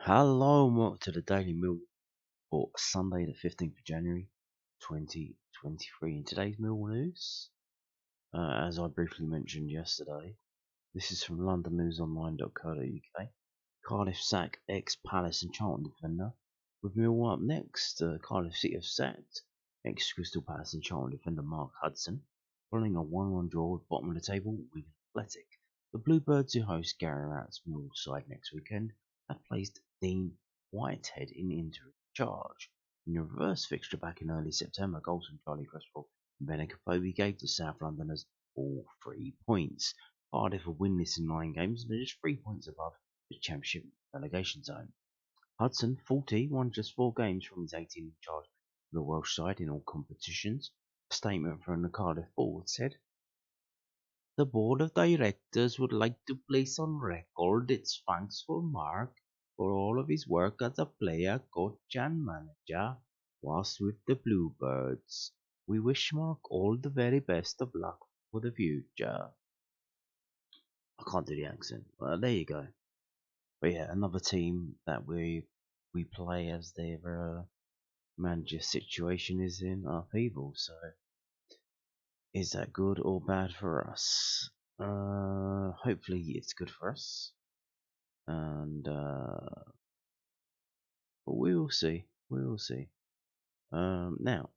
Hello and welcome to the Daily Mill for Sunday the 15th of January 2023. In today's Millwall news, as I briefly mentioned yesterday, this is from londonnewsonline.co.uk. Cardiff sack ex-Palace and Charlton defender, with Millwall up next. Cardiff City have sacked ex-Crystal Palace and Charlton defender Mark Hudson, following a 1-1 draw at the bottom of the table with Athletic. The Bluebirds, who host Gary Rowett's Millwall side next weekend, have placed Dean Whitehead in interim charge. In a reverse fixture back in early September, goals from Charlie Cresswell and Ben Akafobi gave the South Londoners all 3 points. Cardiff are winless in 9 games and are just 3 points above the Championship relegation zone. Hudson, 40, won just 4 games from his 18 in charge of the Welsh side in all competitions. A statement from the Cardiff board said, "The board of directors would like to place on record its thanks for Mark for all of his work as a player, coach and manager whilst with the Bluebirds. We wish Mark all the very best of luck for the future." I can't do the accent. Well, there you go. But yeah, another team that we play as their manager situation is in upheaval. So, is that good or bad for us? Hopefully it's good for us, and but we will see. We will see. Now,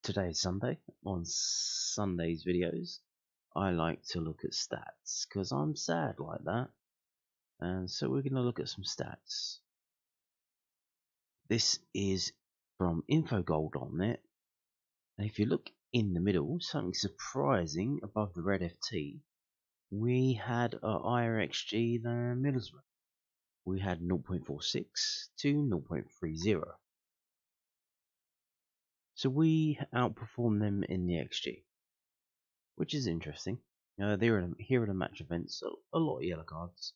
today is Sunday. On Sunday's videos, I like to look at stats because I'm sad like that, and so we're going to look at some stats. This is from InfoGold.net, and if you look in the middle, something surprising above the red FT, we had a higher XG than Middlesbrough. We had 0.46 to 0.30. So we outperformed them in the XG, which is interesting. Here are the match events, a lot of yellow cards.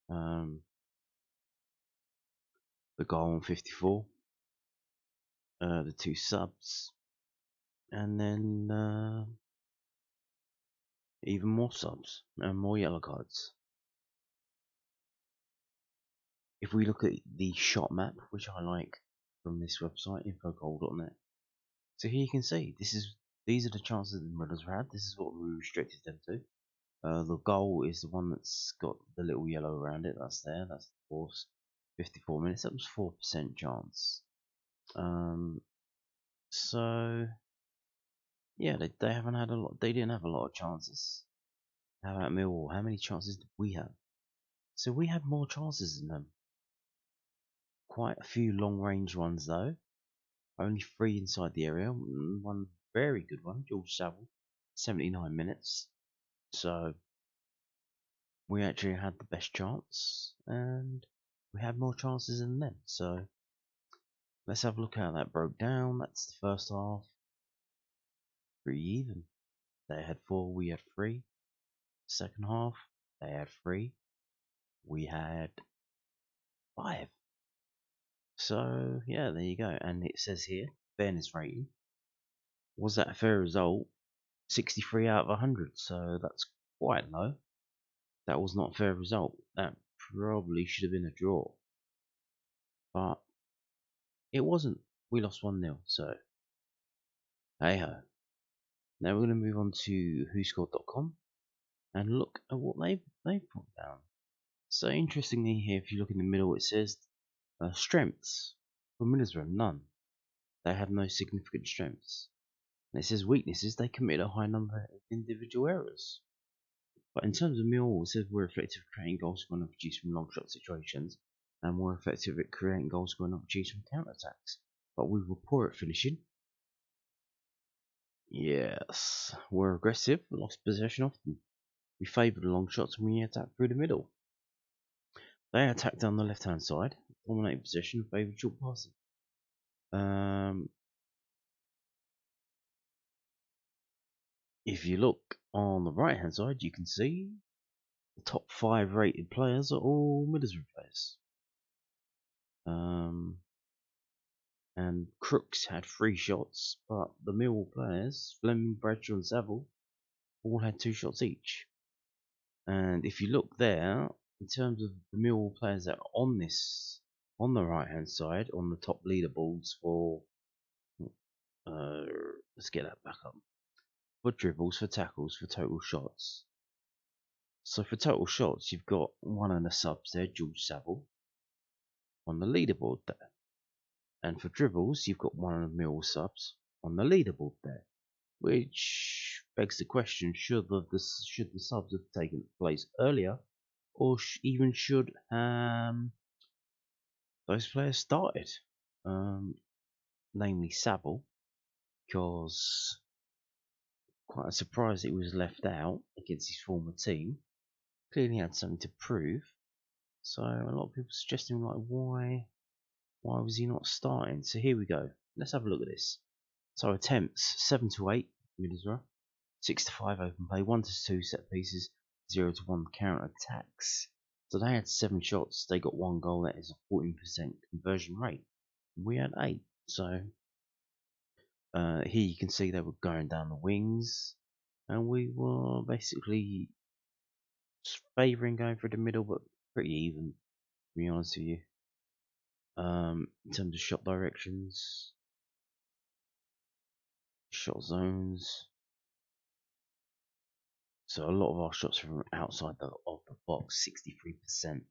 The goal on 54, the 2 subs, and then even more subs and more yellow cards. If we look at the shot map, which I like from this website, infogoal.net, so here you can see these are the chances the Middlesbrough had. This is what we restricted them to. The goal is the one that's got the little yellow around it. That's there. That's the course. 54 minutes. That was 4% chance. So yeah, they haven't had a lot. They didn't have a lot of chances. How about Millwall? How many chances did we have? So we had more chances than them. Quite a few long-range ones though. Only 3 inside the area. One very good one, George Saville, 79 minutes. So we actually had the best chance, and we had more chances than them. So let's have a look how that broke down. That's the first half. 3 even. They had 4, we had 3. Second half, they had 3, we had 5. So yeah, there you go. And it says here, fairness rating. Was that a fair result? 63 out of 100. So that's quite low. That was not a fair result. That probably should have been a draw. But it wasn't. We lost 1-0. So hey ho. Now we're going to move on to whoscored.com and look at what they've put down. So interestingly here, if you look in the middle, it says strengths for Middlesbrough, none. They have no significant strengths. And it says weaknesses, they commit a high number of individual errors. But in terms of Millwall, it says we're effective at creating goal scoring opportunities from long shot situations, and more effective at creating goal scoring opportunities from counter attacks. But we were poor at finishing. Yes, we're aggressive, lost possession often. We favoured the long shots when we attacked through the middle. They attacked down the left hand side, dominated possession, and favoured short passing. If you look on the right hand side, you can see the top 5 rated players are all Middlesbrough players. And Crooks had 3 shots, but the Millwall players, Fleming, Bradshaw and Saville, all had 2 shots each. And if you look there, in terms of the Millwall players that are on the right hand side, on the top leaderboards for, let's get that back up, for dribbles, for tackles, for total shots. So for total shots, you've got one of the subs there, George Saville, on the leaderboard there. And for dribbles, you've got one of the Millwall subs on the leaderboard there. Which begs the question: should the subs have taken place earlier, or even should those players started? Namely Saville, because quite surprised he was left out against his former team. Clearly had something to prove. So a lot of people suggesting like why was he not starting? So here we go. Let's have a look at this. So attempts 7 to 8 Middlesbrough, 6 to 5 open play, 1 to 2 set pieces, 0 to 1 counter attacks. So they had 7 shots, they got 1 goal. That is a 14% conversion rate. We had 8. So here you can see they were going down the wings, and we were basically favouring going for the middle, but pretty even, to be honest with you. In terms of shot directions, shot zones. So a lot of our shots were from outside of the box, 63%,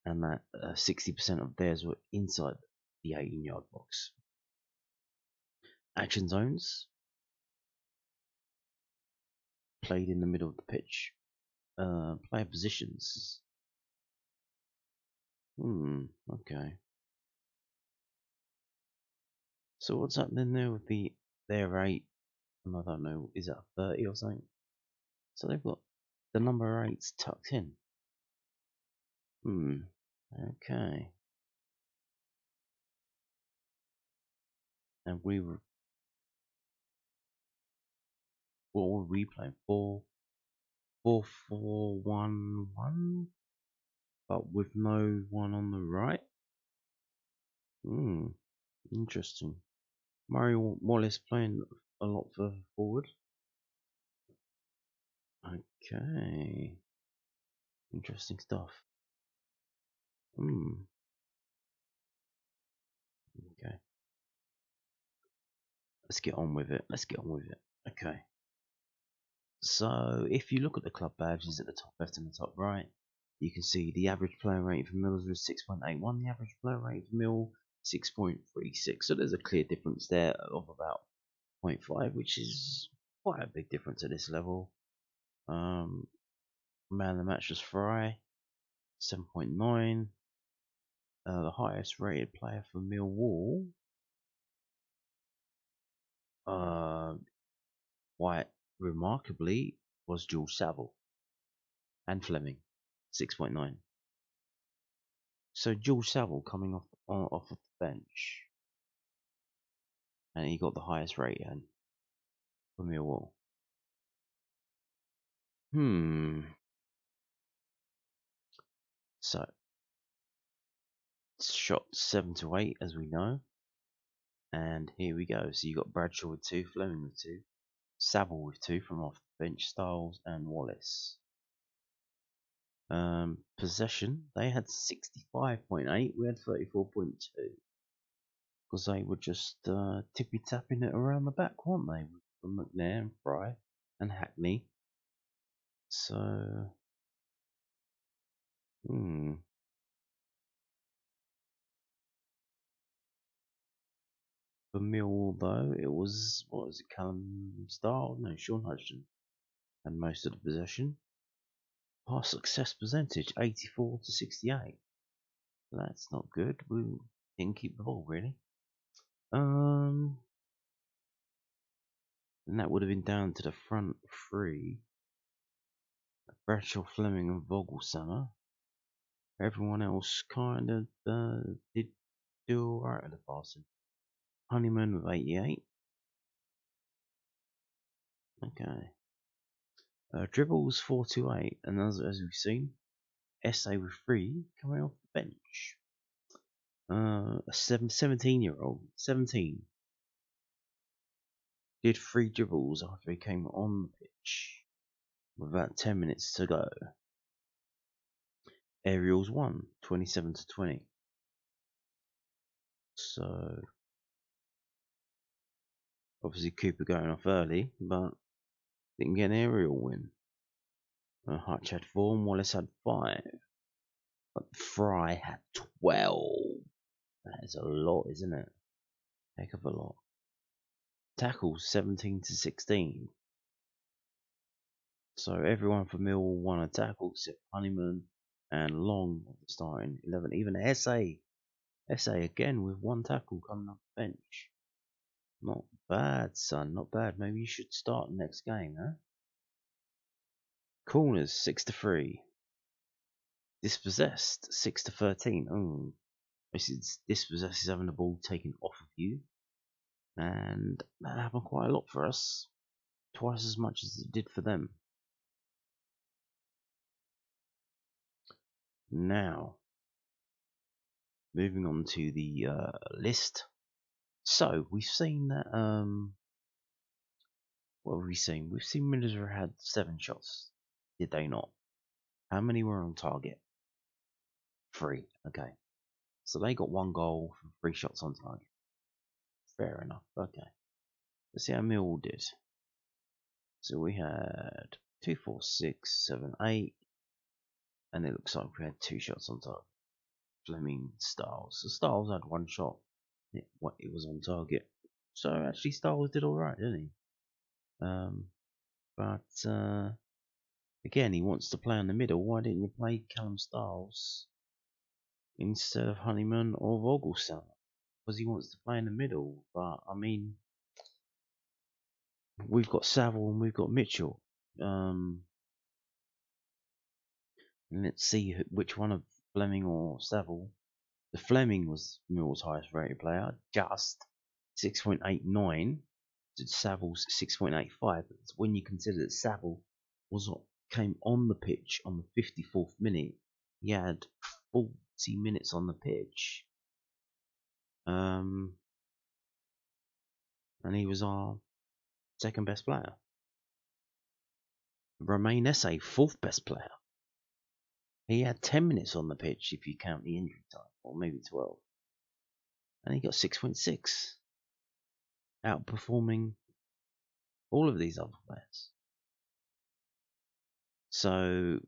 and that 60% of theirs were inside the 18-yard box. Action zones played in the middle of the pitch. Player positions. Okay. So what's happening there with their 8? And I don't know, is that a 30 or something? So they've got the number 8's tucked in. Okay. And what were we playing? 4-4-1-1, but with no one on the right. Interesting. Murray Wallace playing a lot further forward. Okay. Interesting stuff. Okay. Let's get on with it. Okay. So if you look at the club badges at the top left and the top right, you can see the average player rating for Middlesbrough is 6.81, the average player rating for Mill 6.36. So there's a clear difference there of about 0.5, which is quite a big difference at this level. Man of the match was Fry, 7.9. The highest rated player for Millwall, quite remarkably, was George Saville and Fleming, 6.9. So George Saville coming off of the bench, and he got the highest rating for Millwall. So shot 7 to 8, as we know, and here we go. So you got Bradshaw with 2, Fleming with 2, Saville with 2 from off the bench, Styles and Wallace. Possession, they had 65.8, we had 34.2, because they were just tippy tapping it around the back, weren't they, from McNair and Fry and Hackney. So for Millwall though, it was, what was it, Callum Starr? No, Sean Hudson had most of the possession. Pass success percentage 84 to 68. That's not good. We didn't keep the ball really. And that would have been down to the front three: Bradshaw, Fleming, and Vogelsammer. Everyone else kind of did do alright at the passing. Honeyman with 88. Okay. Dribbles 428, and as we've seen, SA with 3 coming off the bench. A 17-year-old, 17, did 3 dribbles after he came on the pitch with about 10 minutes to go. Aerials won 27-20. So obviously Cooper going off early, but didn't get an aerial win. Hutch had 4 and Wallace had 5. But Fry had 12. That is a lot, isn't it? Heck of a lot. Tackles 17-16. So everyone for Millwall won a tackle except Honeyman and Long of the starting 11. Even SA again with 1 tackle coming off the bench. Not bad, son. Not bad. Maybe you should start the next game, huh? Corners 6-3. Dispossessed 6-13. Oh, dispossessed is having the ball taken off of you, and that happened quite a lot for us. Twice as much as it did for them. Now, moving on to the list. So we've seen that. What have we seen? We've seen Middlesbrough had 7 shots. Did they not? How many were on target? 3. Okay. So they got 1 goal from 3 shots on target. Fair enough. Okay. Let's see how Millwall did. So we had 2, 4, 6, 7, 8, and it looks like we had 2 shots on target. Fleming, Styles. So Styles had 1 shot. It was on target. So actually Styles did alright, didn't he? But again, he wants to play in the middle. Why didn't you play Callum Styles instead of Honeyman or Vogelsang? Because he wants to play in the middle. But I mean, we've got Saville and we've got Mitchell. And let's see which one of Fleming or Saville. The Fleming was Millwall's highest rated player, just 6.89. To Saville's 6.85. When you consider that Saville came on the pitch on the 54th minute, he had 40 minutes on the pitch, and he was our 2nd best player. Romain Esse, 4th best player. He had 10 minutes on the pitch if you count the injury time, or maybe 12, and he got 6.6, outperforming all of these other players. So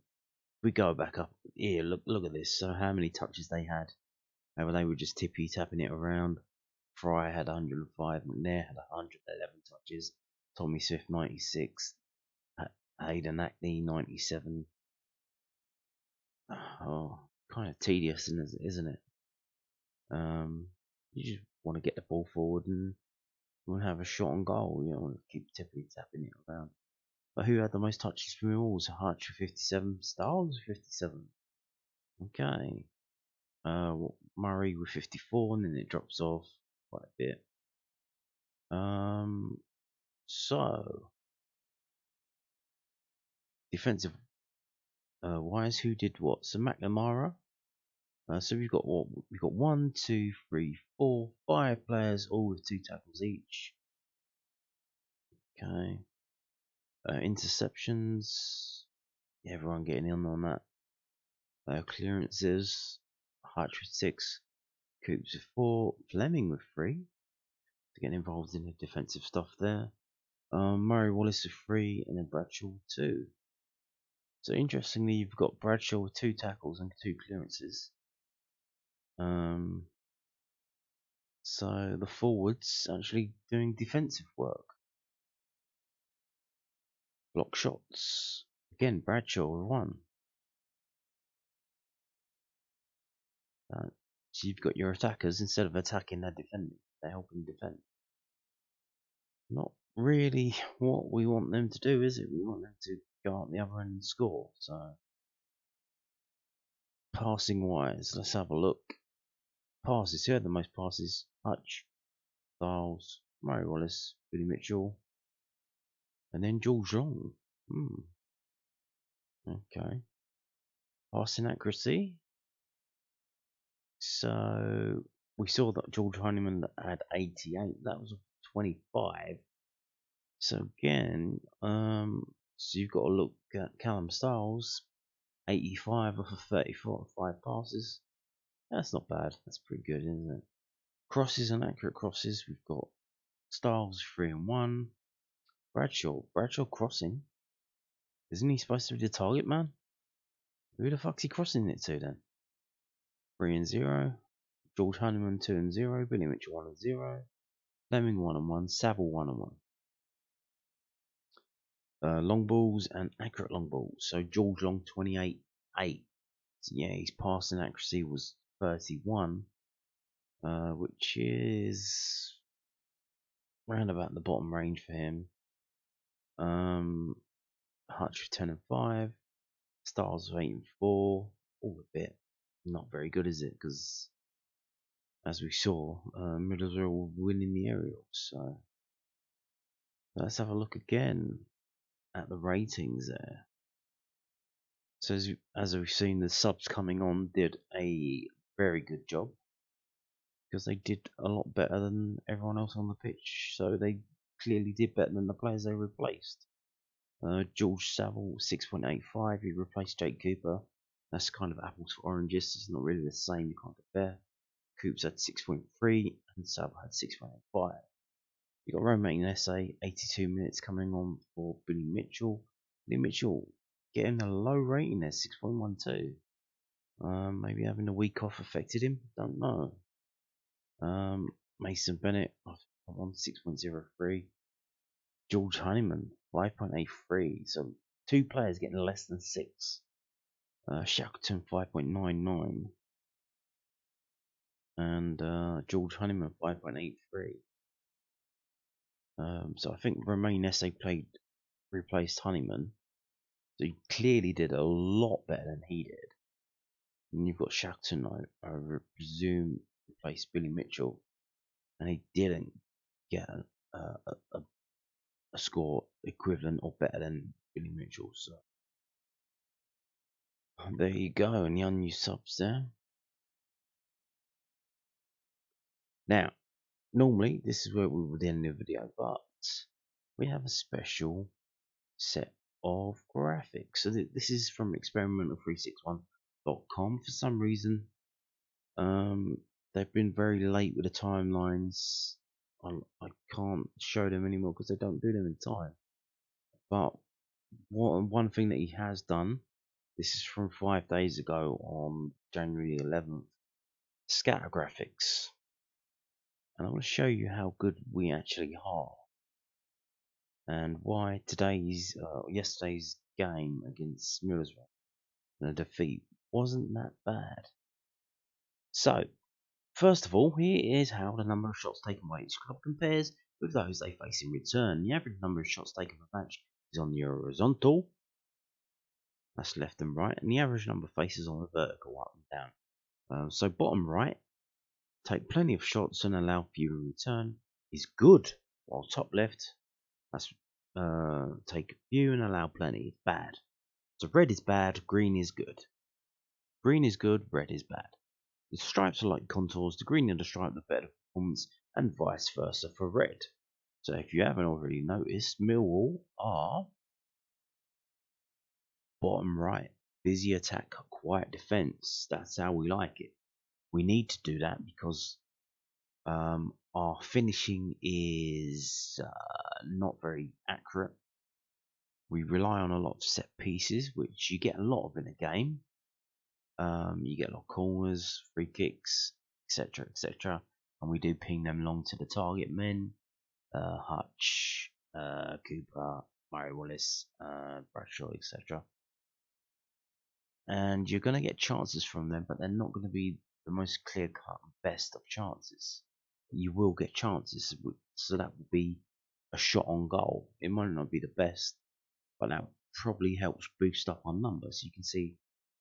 we go back up here. Look at this. So how many touches they had? They were just tapping it around. Fry had 105. McNair had 111 touches. Tommy Swift 96. Hayden Ackley 97. Oh, kind of tedious, isn't it? You just want to get the ball forward and you want to have a shot on goal. You don't want to keep tapping it around. But who had the most touches from you all? Hutch with 57. Styles with 57. Okay. Murray with 54, and then it drops off quite a bit. So defensive wise, who did what? So McNamara. So we've got what? We've got 1, 2, 3, 4, 5 players, all with 2 tackles each. Okay. Interceptions. Everyone getting in on that. Clearances. Hutch with 6. Coops with 4. Fleming with 3. To get involved in the defensive stuff there. Murray Wallace with 3, and then Bradshaw with 2. So interestingly, you've got Bradshaw with 2 tackles and 2 clearances. So the forwards actually doing defensive work. Block shots. Again, Bradshaw with 1. So you've got your attackers, instead of attacking, they're defending. They're helping defend. Not really what we want them to do, is it? We want them to go out the other end and score. So passing wise, let's have a look. Passes. Who had the most passes? Hutch, Styles, Murray Wallace, Billy Mitchell, and then George Long. Okay. Passing accuracy. So we saw that George Honeyman had 88. That was 25. So again, so you've got to look at Callum Styles. 85 off of 34, 5 passes. That's not bad. That's pretty good, isn't it? Crosses and accurate crosses. We've got Styles 3 and 1. Bradshaw crossing. Isn't he supposed to be the target man? Who the fuck's he crossing it to then? 3 and 0. George Honeyman 2 and 0. Billy Mitchell 1 and 0. Fleming 1 and 1. Saville 1 and 1. Long balls and accurate long balls. So George Long 28-8. So yeah, his passing accuracy was 31, which is round about the bottom range for him. Hutch 10 and 5. Styles 8 and 4. All a bit not very good, is it? Because as we saw, Middlesbrough were winning the aerials. So let's have a look again at the ratings there. So as we've seen, the subs coming on did a very good job because they did a lot better than everyone else on the pitch. So they clearly did better than the players they replaced. George Saville 6.85. He replaced Jake Cooper. That's kind of apples for oranges. It's not really the same. You can't compare. Coops had 6.3 and Saville had 6.85. You got Romain Esse, 82 minutes coming on for Billy Mitchell. Billy Mitchell getting a low rating there, 6.12. Maybe having a week off affected him. Don't know. Mason Bennett on 6.03. George Honeyman 5.83. So 2 players getting less than 6. Shackleton 5.99. And George Honeyman 5.83. So I think Romain Esse replaced Honeyman. So he clearly did a lot better than he did. And you've got Shackleton, I presume, replaced Billy Mitchell, and he didn't get a score equivalent or better than Billy Mitchell. So there you go, and the unused subs there. Now, normally this is where we would end the video, but we have a special set of graphics. So this is from experimental361.com. For some reason, they've been very late with the timelines. I can't show them anymore because they don't do them in time. But one thing that he has done, this is from 5 days ago on January 11th, scatter graphics. And I want to show you how good we actually are. And why yesterday's game against Middlesbrough, the defeat, wasn't that bad. So, first of all, here is how the number of shots taken by each club compares with those they face in return. The average number of shots taken per match is on the horizontal, that's left and right, and the average number of faces on the vertical, up and down. So bottom right, take plenty of shots and allow fewer return, is good, while top left, that's take few and allow plenty, is bad. So red is bad, green is good. Green is good, red is bad. The stripes are like contours, the green of the stripe the better performance, and vice versa for red. So if you haven't already noticed, Millwall are bottom right, busy attack, quiet defence. That's how we like it. We need to do that because our finishing is not very accurate. We rely on a lot of set pieces, which you get a lot of in a game. You get a lot of corners, free kicks, etc., etc., and we do ping them long to the target men. Hutch, Cooper, Murray Wallace, Bradshaw, etc. And you're going to get chances from them, but they're not going to be the most clear-cut best of chances. You will get chances, so that will be a shot on goal. It might not be the best, but that probably helps boost up our numbers. You can see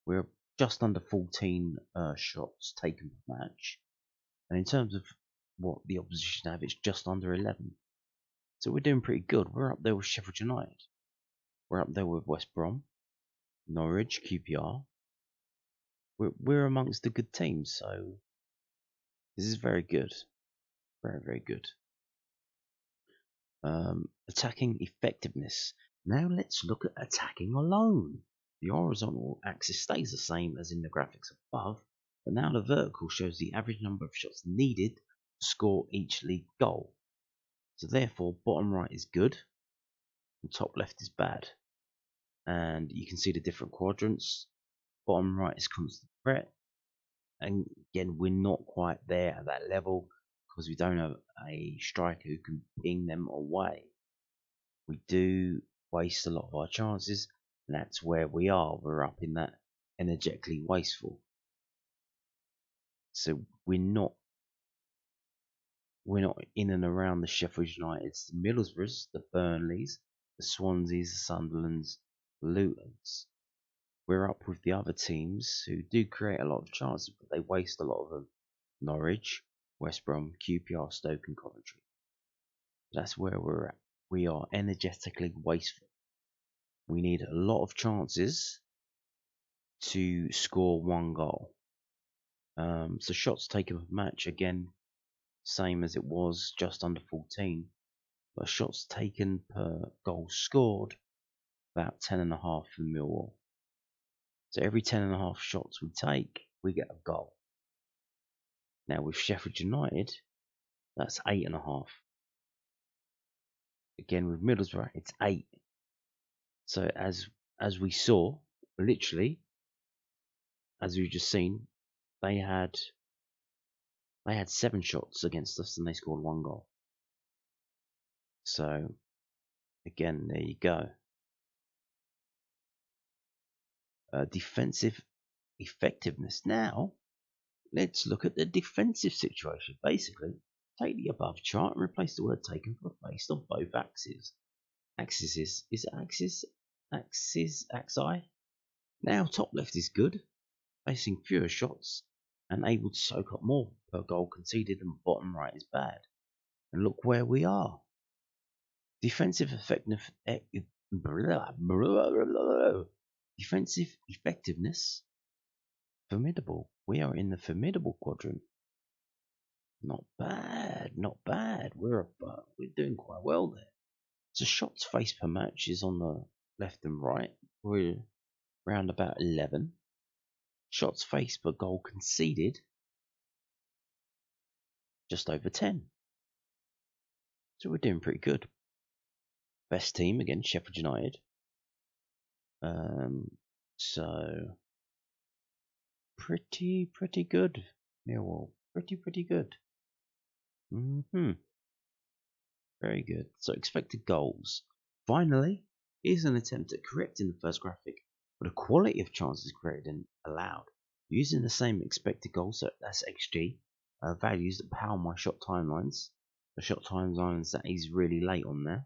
we're just under 14 shots taken per match, and in terms of what the opposition have, it's just under 11. So we're doing pretty good. We're up there with Sheffield United. We're up there with West Brom, Norwich, QPR. We're amongst the good teams, so this is very good. Very, very good. Attacking effectiveness. Now let's look at attacking alone. The horizontal axis stays the same as in the graphics above, but now the vertical shows the average number of shots needed to score each league goal. So therefore, bottom right is good and top left is bad. And you can see the different quadrants. Bottom right is constant threat. And again, we're not quite there at that level because we don't have a striker who can ping them away. We do waste a lot of our chances, and that's where we are. We're up in that energetically wasteful. So we're not in and around the Sheffield Uniteds, the Middlesbroughs, the Burnleys, the Swanseas, the Sunderlands, the Lutons. We're up with the other teams who do create a lot of chances, but they waste a lot of them. Norwich, West Brom, QPR, Stoke and Coventry. That's where we're at. We are energetically wasteful. We need a lot of chances to score one goal. So shots taken per match, again, same as it was, just under 14. But shots taken per goal scored, about 10.5 for Millwall. So every 10.5 shots we take, we get a goal. Now with Sheffield United, that's 8.5. Again with Middlesbrough, it's 8. So as we saw, literally, as we've just seen, they had 7 shots against us and they scored 1 goal. So again, there you go. Defensive effectiveness. Now, let's look at the defensive situation. Basically, take the above chart and replace the word taken for based on both axes. Axis is it axis? Axi? Now top left is good, facing fewer shots and able to soak up more per goal conceded, and bottom right is bad. And look where we are. Defensive effectiveness, formidable. We are in the formidable quadrant. Not bad, not bad. We're doing quite well there. So shots faced per match is on the left and right. We're around about 11. Shots faced per goal conceded, just over 10. So we're doing pretty good. Best team against Sheffield United. So pretty good. Millwall, pretty good. Very good. So expected goals. Finally, here's an attempt at correcting the first graphic, but the quality of chances created and allowed. Using the same expected goals, so that's XG, values that power my shot timelines. The shot timelines that is really late on there.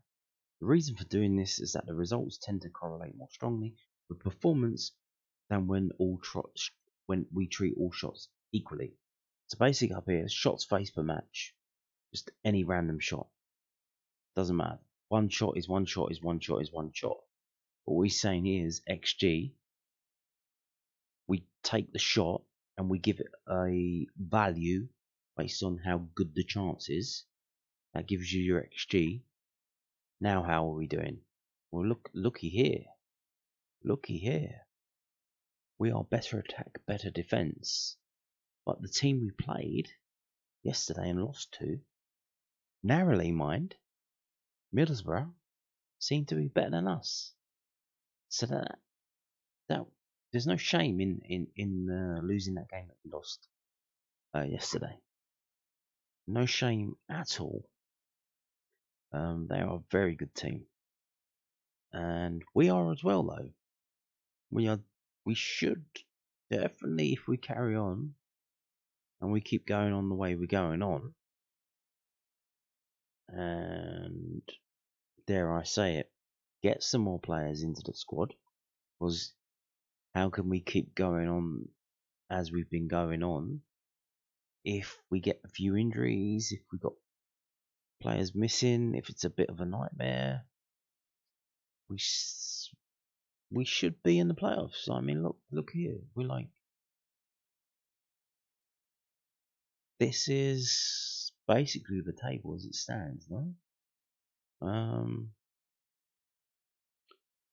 The reason for doing this is that the results tend to correlate more strongly with performance than when we treat all shots equally. So basically up here, shots faced per match, just any random shot. Doesn't matter. One shot is one shot is one shot is one shot. What we're saying here is XG. We take the shot and we give it a value based on how good the chance is. That gives you your XG. Now how are we doing? Well, looky here. Looky here. We are better attack, better defence. But the team we played yesterday and lost to, narrowly mind, Middlesbrough, seem to be better than us. So that there's no shame in losing that game that we lost yesterday. No shame at all. They are a very good team, and we are as well. Though we should definitely, if we carry on and we keep going on the way we're going on, and dare I say it, get some more players into the squad. Because how can we keep going on as we've been going on if we get a few injuries, if we've got players missing, if it's a bit of a nightmare? We should be in the playoffs. I mean, look here. We're like, this is basically the table as it stands, no?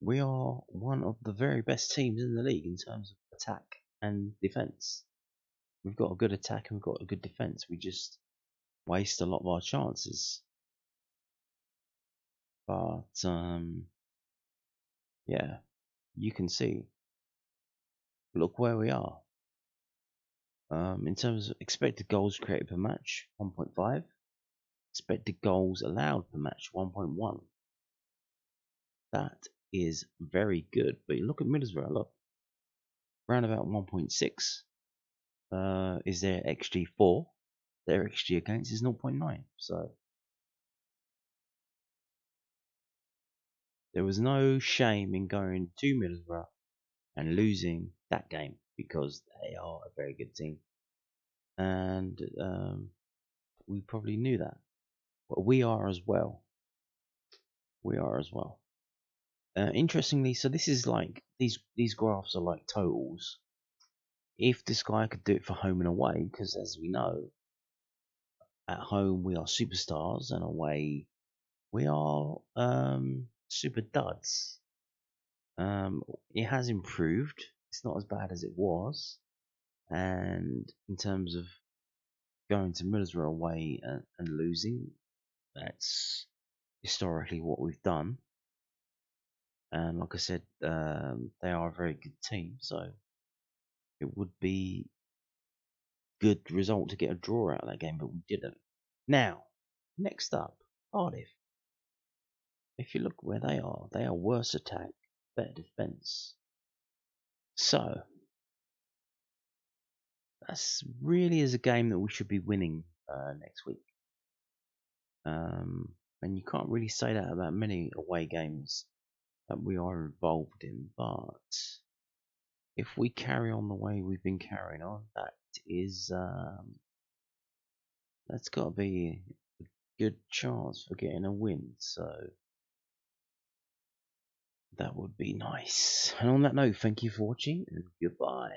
We are one of the very best teams in the league in terms of attack and defence. We've got a good attack and we've got a good defence. We just waste a lot of our chances. But yeah, you can see. Look where we are. In terms of expected goals created per match, 1.5. Expected goals allowed per match, 1.1. That is very good. But you look at Middlesbrough, look, around about 1.6. Is their XG 4? Their XG against is 0.9. So there was no shame in going to Middlesbrough and losing that game because they are a very good team. And we probably knew that. But we are as well. We are as well. Interestingly, so this is like these graphs are like totals. If this guy could do it for home and away, because as we know, at home we are superstars and away we are super duds. It has improved. It's not as bad as it was, and in terms of going to Middlesbrough away and losing, that's historically what we've done. And like I said, they are a very good team, so it would be good result to get a draw out of that game, but we didn't. Now, next up, Cardiff. If you look where they are worse attack, better defence. So, that's really is a game that we should be winning next week. And you can't really say that about many away games that we are involved in, but if we carry on the way we've been carrying on, that's got to be a good chance for getting a win. So that would be nice. And on that note, thank you for watching and goodbye.